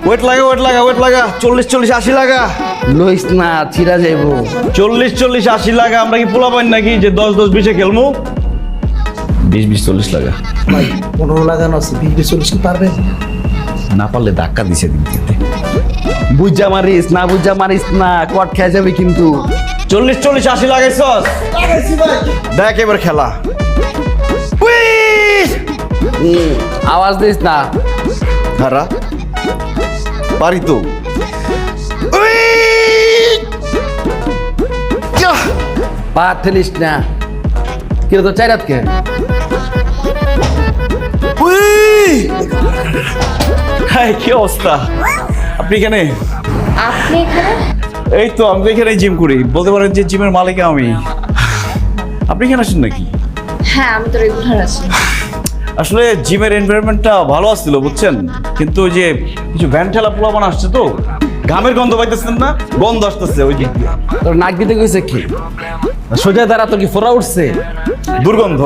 Wait লাগা 40-40-80 লাগা। লইস না চিরা যাইবো। 40-40-80 লাগা। আমরা কি পোলা পাইন নাকি যে 10-10-20-এ খেলমু? 20-20-40 লাগা। ভাই 15 লাগানো আছে, 20-40 কি পারবেন? না পারলে ধাক্কা দিছে দিতে। বুঝা মারিস না, কট খেয়ে যাবে কিন্তু। 40-40-80 লাগাইছস? লাগাইছি ভাই। দেখ এবার খেলা। আওয়াজ দিস না। হারা পারি তো। পা ঠেলিস না। কেউ তো চাই রাতকে। হাই কি অবস্থা? আপনি এখানে? আপনি এখানে? এই তো আমি তো এখানে জিম করি, বলতে পারেন যে জিমের মালিক আমি। আপনি এখানে আসেন নাকি? হ্যাঁ, আমি তো রেগুলার আছি। আসলে জিমের এনভায়রনমেন্টটা ভালো আসছিল বুঝছেন, কিন্তু ওই যে কিছু ভ্যান ঠেলা পোলাপান আসছে তো, ঘামের গন্ধ পাইতেছেন না? গন্ধ আসতেছে ওই দিক দিয়ে। তোর নাক দিতে গেছে কি? সোজা দ্বারা তোর কি ফোড়া উঠছে? দুর্গন্ধ।